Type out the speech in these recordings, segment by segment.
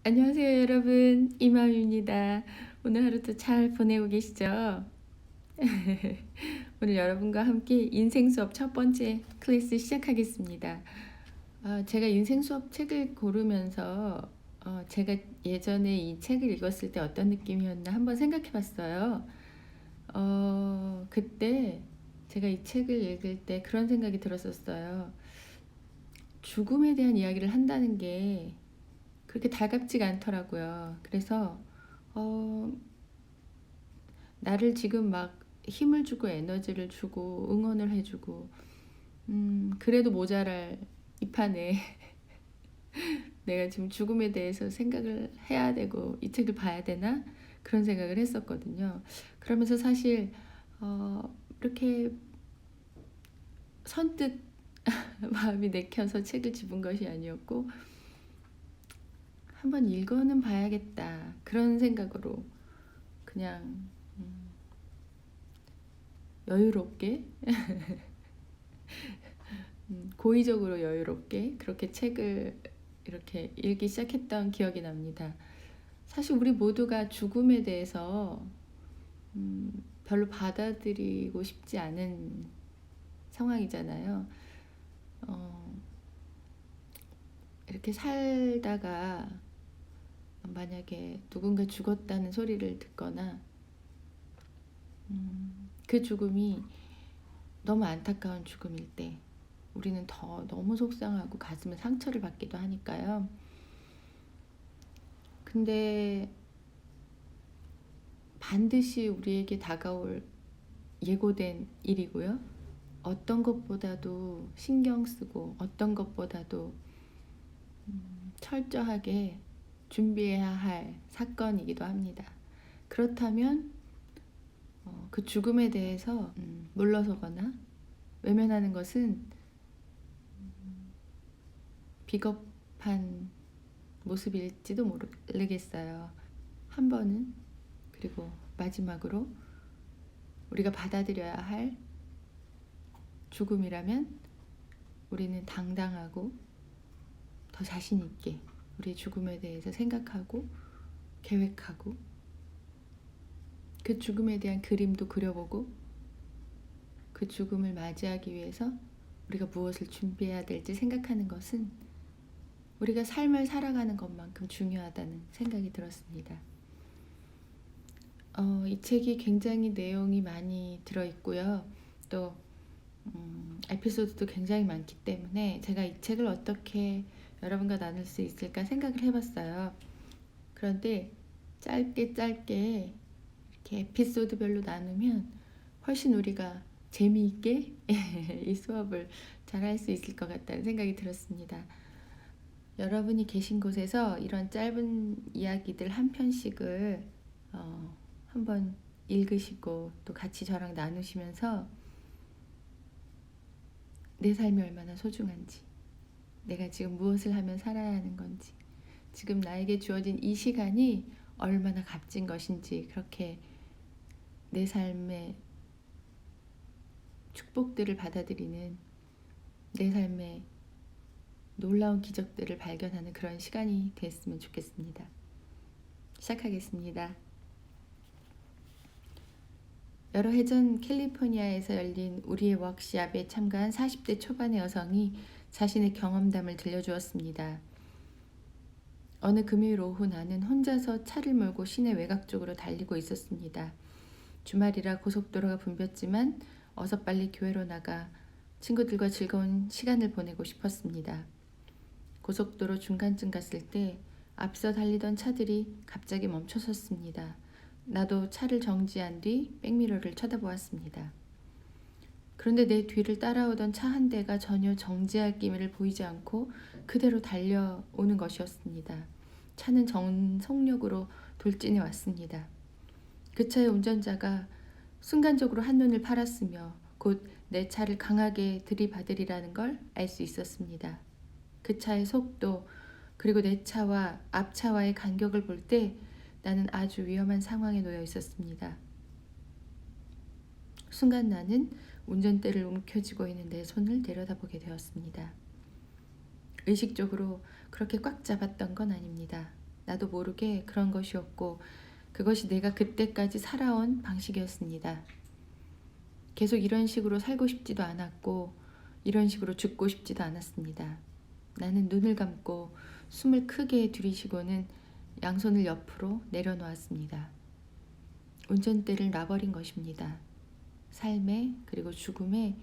안녕하세요, 여러분. 이마입니다. 오늘 하루도 잘 보내고 계시죠? 오늘 여러분과 함께 인생 수업 첫 번째 클래스 시작하겠습니다. 제가 인생 수업 책을 고르면서 제가 예전에 이 책을 읽었을 때 어떤 느낌이었나 한번 생각해 봤어요. 그때 제가 이 책을 읽을 때 그런 생각이 들었었어요. 죽음에 대한 이야기를 한다는 게 그렇게 달갑지가 않더라고요. 그래서 어, 나를 지금 막 힘을 주고 에너지를 주고 응원을 해주고 그래도 모자랄 이 판에 내가 지금 죽음에 대해서 생각을 해야 되고 이 책을 봐야 되나 그런 생각을 했었거든요. 그러면서 사실 이렇게 선뜻 마음이 내켜서 책을 집은 것이 아니었고 한번 읽어는 봐야겠다 그런 생각으로 그냥 여유롭게 고의적으로 여유롭게 그렇게 책을 이렇게 읽기 시작했던 기억이 납니다. 사실 우리 모두가 죽음에 대해서 별로 받아들이고 싶지 않은 상황이잖아요. 이렇게 살다가 만약에 누군가 죽었다는 소리를 듣거나 그 죽음이 너무 안타까운 죽음일 때 우리는 더 너무 속상하고 가슴에 상처를 받기도 하니까요. 근데 반드시 우리에게 다가올 예고된 일이고요. 어떤 것보다도 신경 쓰고 어떤 것보다도 철저하게 준비해야 할 사건이기도 합니다. 그렇다면 그 죽음에 대해서 물러서거나 외면하는 것은 비겁한 모습일지도 모르겠어요. 한 번은 그리고 마지막으로 우리가 받아들여야 할 죽음이라면 우리는 당당하고 더 자신 있게 우리의 죽음에 대해서 생각하고 계획하고 그 죽음에 대한 그림도 그려보고 그 죽음을 맞이하기 위해서 우리가 무엇을 준비해야 될지 생각하는 것은 우리가 삶을 살아가는 것만큼 중요하다는 생각이 들었습니다. 이 책이 굉장히 내용이 많이 들어있고요. 또 에피소드도 굉장히 많기 때문에 제가 이 책을 어떻게 여러분과 나눌 수 있을까 생각을 해봤어요. 그런데 짧게 이렇게 에피소드별로 나누면 훨씬 우리가 재미있게 이 수업을 잘 할 수 있을 것 같다는 생각이 들었습니다. 여러분이 계신 곳에서 이런 짧은 이야기들 한 편씩을 한번 읽으시고 또 같이 저랑 나누시면서 내 삶이 얼마나 소중한지, 내가 지금 무엇을 하면 살아야 하는 건지, 지금 나에게 주어진 이 시간이 얼마나 값진 것인지 그렇게 내 삶의 축복들을 받아들이는 내 삶의 놀라운 기적들을 발견하는 그런 시간이 됐으면 좋겠습니다. 시작하겠습니다. 여러 해 전 캘리포니아에서 열린 우리의 워크샵에 참가한 40대 초반의 여성이 자신의 경험담을 들려주었습니다. 어느 금요일 오후 나는 혼자서 차를 몰고 시내 외곽 쪽으로 달리고 있었습니다. 주말이라 고속도로가 붐볐지만 어서 빨리 교회로 나가 친구들과 즐거운 시간을 보내고 싶었습니다. 고속도로 중간쯤 갔을 때 앞서 달리던 차들이 갑자기 멈춰섰습니다. 나도 차를 정지한 뒤 백미러를 쳐다보았습니다. 그런데 내 뒤를 따라오던 차 한 대가 전혀 정지할 기미를 보이지 않고 그대로 달려오는 것이었습니다. 차는 전속력으로 돌진해 왔습니다. 그 차의 운전자가 순간적으로 한눈을 팔았으며 곧 내 차를 강하게 들이받으리라는 걸 알 수 있었습니다. 그 차의 속도 그리고 내 차와 앞차와의 간격을 볼 때 나는 아주 위험한 상황에 놓여 있었습니다. 순간 나는 운전대를 움켜쥐고 있는 내 손을 내려다보게 되었습니다. 의식적으로 그렇게 꽉 잡았던 건 아닙니다. 나도 모르게 그런 것이었고 그것이 내가 그때까지 살아온 방식이었습니다. 계속 이런 식으로 살고 싶지도 않았고 이런 식으로 죽고 싶지도 않았습니다. 나는 눈을 감고 숨을 크게 들이쉬고는 양손을 옆으로 내려놓았습니다. 운전대를 놔버린 것입니다. 삶에 그리고 죽음에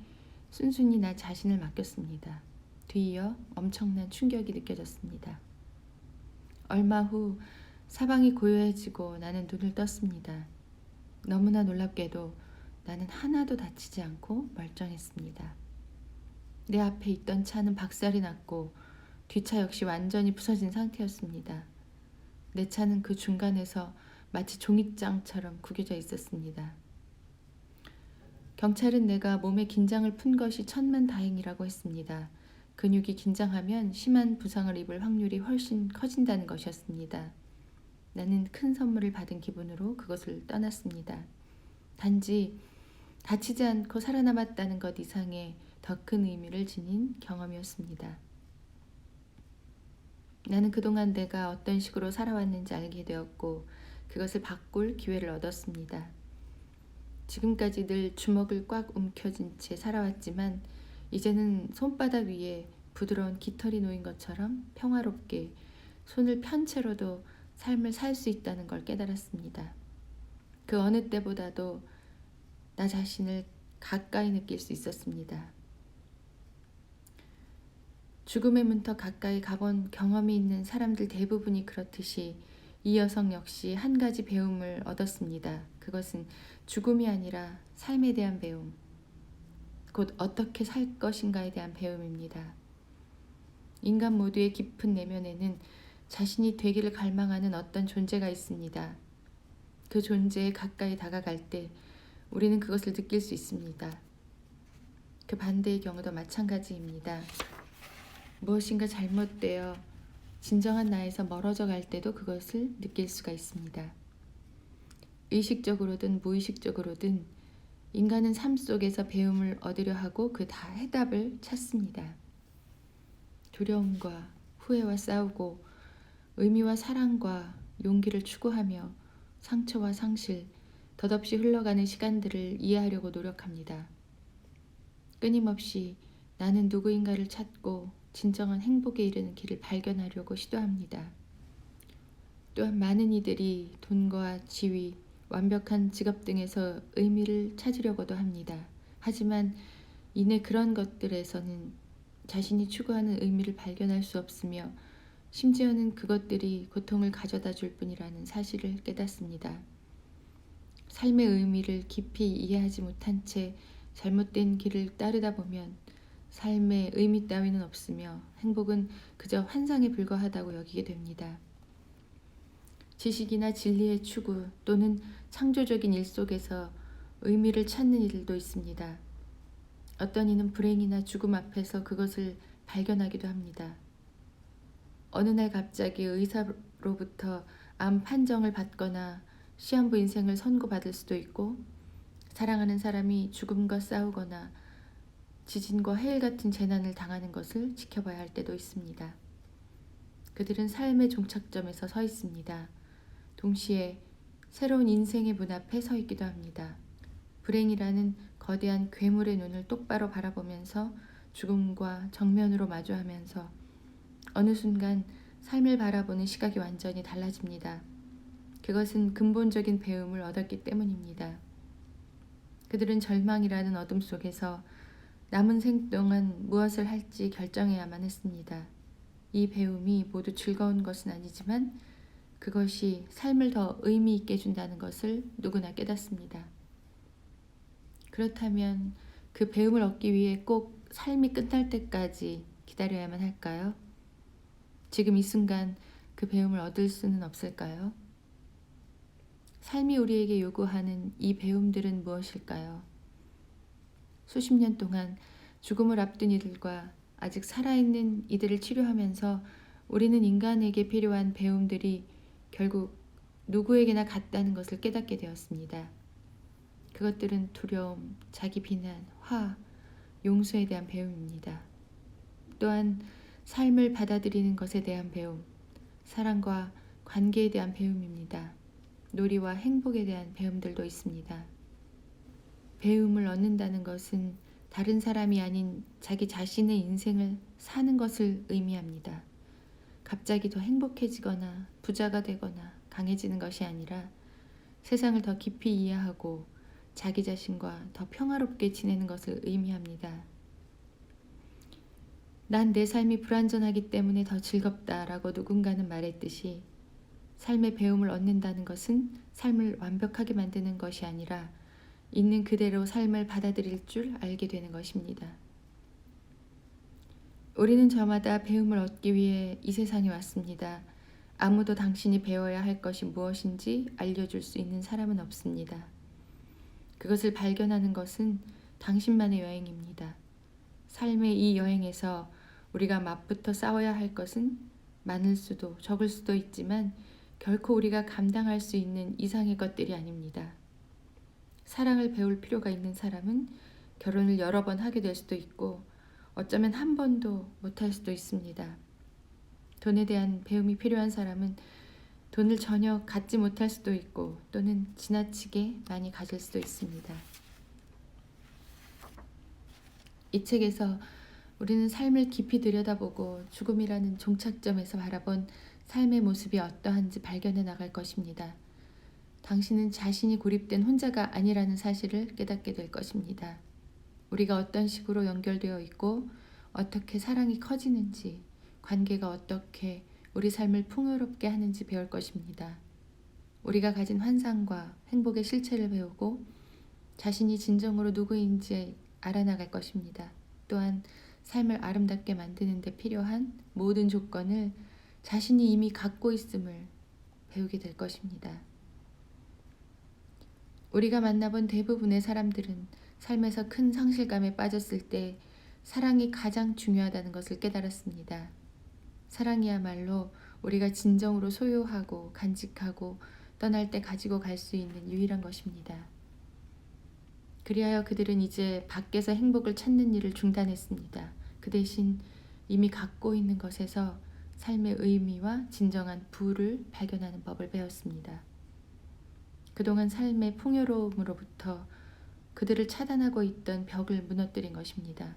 순순히 나 자신을 맡겼습니다. 뒤이어 엄청난 충격이 느껴졌습니다. 얼마 후 사방이 고요해지고 나는 눈을 떴습니다. 너무나 놀랍게도 나는 하나도 다치지 않고 멀쩡했습니다. 내 앞에 있던 차는 박살이 났고 뒷차 역시 완전히 부서진 상태였습니다. 내 차는 그 중간에서 마치 종잇장처럼 구겨져 있었습니다. 경찰은 내가 몸에 긴장을 푼 것이 천만다행이라고 했습니다. 근육이 긴장하면 심한 부상을 입을 확률이 훨씬 커진다는 것이었습니다. 나는 큰 선물을 받은 기분으로 그것을 떠났습니다. 단지 다치지 않고 살아남았다는 것 이상의 더 큰 의미를 지닌 경험이었습니다. 나는 그동안 내가 어떤 식으로 살아왔는지 알게 되었고 그것을 바꿀 기회를 얻었습니다. 지금까지 늘 주먹을 꽉 움켜쥔 채 살아왔지만 이제는 손바닥 위에 부드러운 깃털이 놓인 것처럼 평화롭게 손을 편 채로도 삶을 살 수 있다는 걸 깨달았습니다. 그 어느 때보다도 나 자신을 가까이 느낄 수 있었습니다. 죽음의 문턱 가까이 가본 경험이 있는 사람들 대부분이 그렇듯이 이 여성 역시 한 가지 배움을 얻었습니다. 그것은 죽음이 아니라 삶에 대한 배움, 곧 어떻게 살 것인가에 대한 배움입니다. 인간 모두의 깊은 내면에는 자신이 되기를 갈망하는 어떤 존재가 있습니다. 그 존재에 가까이 다가갈 때 우리는 그것을 느낄 수 있습니다. 그 반대의 경우도 마찬가지입니다. 무엇인가 잘못되어 진정한 나에서 멀어져 갈 때도 그것을 느낄 수가 있습니다. 의식적으로든 무의식적으로든 인간은 삶 속에서 배움을 얻으려 하고 그 다 해답을 찾습니다. 두려움과 후회와 싸우고 의미와 사랑과 용기를 추구하며 상처와 상실, 덧없이 흘러가는 시간들을 이해하려고 노력합니다. 끊임없이 나는 누구인가를 찾고 진정한 행복에 이르는 길을 발견하려고 시도합니다. 또한 많은 이들이 돈과 지위, 완벽한 직업 등에서 의미를 찾으려고도 합니다. 하지만 이내 그런 것들에서는 자신이 추구하는 의미를 발견할 수 없으며 심지어는 그것들이 고통을 가져다 줄 뿐이라는 사실을 깨닫습니다. 삶의 의미를 깊이 이해하지 못한 채 잘못된 길을 따르다 보면 삶의 의미 따위는 없으며 행복은 그저 환상에 불과하다고 여기게 됩니다. 지식이나 진리의 추구 또는 창조적인 일 속에서 의미를 찾는 이들도 있습니다. 어떤 이는 불행이나 죽음 앞에서 그것을 발견하기도 합니다. 어느 날 갑자기 의사로부터 암 판정을 받거나 시한부 인생을 선고받을 수도 있고 사랑하는 사람이 죽음과 싸우거나 지진과 해일 같은 재난을 당하는 것을 지켜봐야 할 때도 있습니다. 그들은 삶의 종착점에서 서 있습니다. 동시에 새로운 인생의 문 앞에 서 있기도 합니다. 불행이라는 거대한 괴물의 눈을 똑바로 바라보면서 죽음과 정면으로 마주하면서 어느 순간 삶을 바라보는 시각이 완전히 달라집니다. 그것은 근본적인 배움을 얻었기 때문입니다. 그들은 절망이라는 어둠 속에서 남은 생 동안 무엇을 할지 결정해야만 했습니다. 이 배움이 모두 즐거운 것은 아니지만 그것이 삶을 더 의미 있게 준다는 것을 누구나 깨닫습니다. 그렇다면 그 배움을 얻기 위해 꼭 삶이 끝날 때까지 기다려야만 할까요? 지금 이 순간 그 배움을 얻을 수는 없을까요? 삶이 우리에게 요구하는 이 배움들은 무엇일까요? 수십 년 동안 죽음을 앞둔 이들과 아직 살아있는 이들을 치료하면서 우리는 인간에게 필요한 배움들이 결국 누구에게나 같다는 것을 깨닫게 되었습니다. 그것들은 두려움, 자기 비난, 화, 용서에 대한 배움입니다. 또한 삶을 받아들이는 것에 대한 배움, 사랑과 관계에 대한 배움입니다. 놀이와 행복에 대한 배움들도 있습니다. 배움을 얻는다는 것은 다른 사람이 아닌 자기 자신의 인생을 사는 것을 의미합니다. 갑자기 더 행복해지거나 부자가 되거나 강해지는 것이 아니라 세상을 더 깊이 이해하고 자기 자신과 더 평화롭게 지내는 것을 의미합니다. 난 내 삶이 불완전하기 때문에 더 즐겁다라고 누군가는 말했듯이 삶의 배움을 얻는다는 것은 삶을 완벽하게 만드는 것이 아니라 있는 그대로 삶을 받아들일 줄 알게 되는 것입니다. 우리는 저마다 배움을 얻기 위해 이 세상에 왔습니다. 아무도 당신이 배워야 할 것이 무엇인지 알려줄 수 있는 사람은 없습니다. 그것을 발견하는 것은 당신만의 여행입니다. 삶의 이 여행에서 우리가 맞붙어 싸워야 할 것은 많을 수도 적을 수도 있지만 결코 우리가 감당할 수 있는 이상의 것들이 아닙니다. 사랑을 배울 필요가 있는 사람은 결혼을 여러 번 하게 될 수도 있고 어쩌면 한 번도 못할 수도 있습니다. 돈에 대한 배움이 필요한 사람은 돈을 전혀 갖지 못할 수도 있고 또는 지나치게 많이 가질 수도 있습니다. 이 책에서 우리는 삶을 깊이 들여다보고 죽음이라는 종착점에서 바라본 삶의 모습이 어떠한지 발견해 나갈 것입니다. 당신은 자신이 고립된 혼자가 아니라는 사실을 깨닫게 될 것입니다. 우리가 어떤 식으로 연결되어 있고 어떻게 사랑이 커지는지, 관계가 어떻게 우리 삶을 풍요롭게 하는지 배울 것입니다. 우리가 가진 환상과 행복의 실체를 배우고 자신이 진정으로 누구인지 알아나갈 것입니다. 또한 삶을 아름답게 만드는 데 필요한 모든 조건을 자신이 이미 갖고 있음을 배우게 될 것입니다. 우리가 만나본 대부분의 사람들은 삶에서 큰 상실감에 빠졌을 때 사랑이 가장 중요하다는 것을 깨달았습니다. 사랑이야말로 우리가 진정으로 소유하고 간직하고 떠날 때 가지고 갈 수 있는 유일한 것입니다. 그리하여 그들은 이제 밖에서 행복을 찾는 일을 중단했습니다. 그 대신 이미 갖고 있는 것에서 삶의 의미와 진정한 부를 발견하는 법을 배웠습니다. 그동안 삶의 풍요로움으로부터 그들을 차단하고 있던 벽을 무너뜨린 것입니다.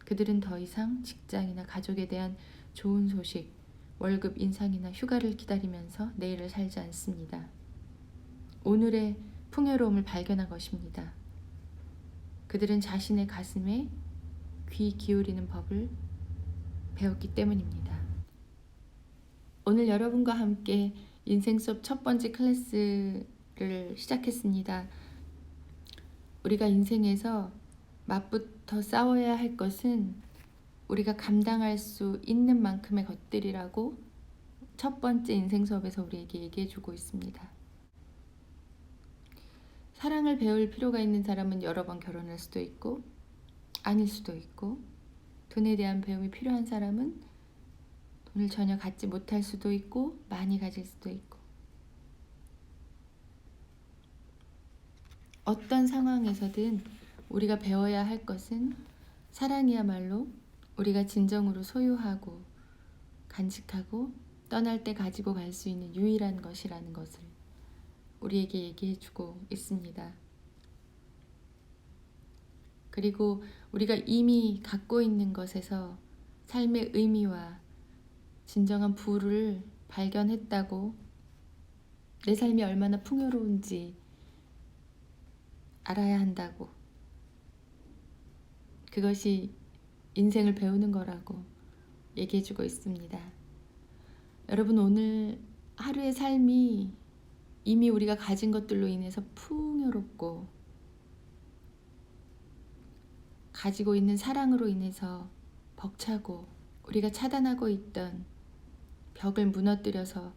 그들은 더 이상 직장이나 가족에 대한 좋은 소식, 월급 인상이나 휴가를 기다리면서 내일을 살지 않습니다. 오늘의 풍요로움을 발견한 것입니다. 그들은 자신의 가슴에 귀 기울이는 법을 배웠기 때문입니다. 오늘 여러분과 함께 인생 수업 첫 번째 클래스를 시작했습니다. 우리가 인생에서 맞붙어 싸워야 할 것은 우리가 감당할 수 있는 만큼의 것들이라고 첫 번째 인생 수업에서 우리에게 얘기해주고 있습니다. 사랑을 배울 필요가 있는 사람은 여러 번 결혼할 수도 있고 아닐 수도 있고 돈에 대한 배움이 필요한 사람은 돈을 전혀 갖지 못할 수도 있고 많이 가질 수도 있고 어떤 상황에서든 우리가 배워야 할 것은 사랑이야말로 우리가 진정으로 소유하고 간직하고 떠날 때 가지고 갈 수 있는 유일한 것이라는 것을 우리에게 얘기해주고 있습니다. 그리고 우리가 이미 갖고 있는 것에서 삶의 의미와 진정한 부를 발견했다고 내 삶이 얼마나 풍요로운지 알아야 한다고 그것이 인생을 배우는 거라고 얘기해주고 있습니다. 여러분 오늘 하루의 삶이 이미 우리가 가진 것들로 인해서 풍요롭고 가지고 있는 사랑으로 인해서 벅차고 우리가 차단하고 있던 벽을 무너뜨려서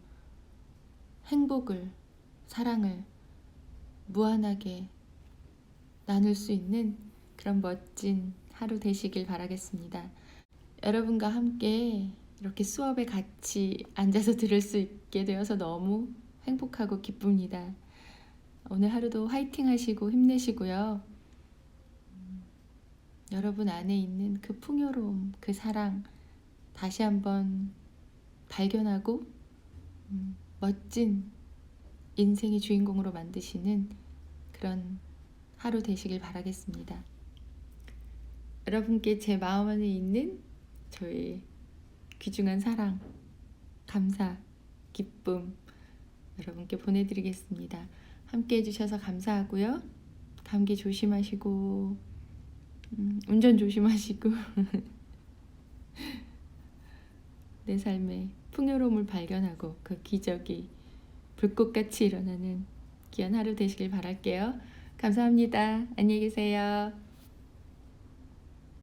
행복을, 사랑을 무한하게 나눌 수 있는 그런 멋진 하루 되시길 바라겠습니다. 여러분과 함께 이렇게 수업에 같이 앉아서 들을 수 있게 되어서 너무 행복하고 기쁩니다. 오늘 하루도 화이팅 하시고 힘내시고요. 여러분 안에 있는 그 풍요로움, 그 사랑 다시 한번 발견하고 멋진 인생의 주인공으로 만드시는 그런 하루 되시길 바라겠습니다. 여러분께 제 마음 안에 있는 저의 귀중한 사랑, 감사, 기쁨 여러분께 보내드리겠습니다. 함께 해주셔서 감사하고요. 감기 조심하시고 운전 조심하시고 내 삶의 풍요로움을 발견하고 그 기적이 불꽃같이 일어나는 귀한 하루 되시길 바랄게요. 감사합니다. 안녕히 계세요.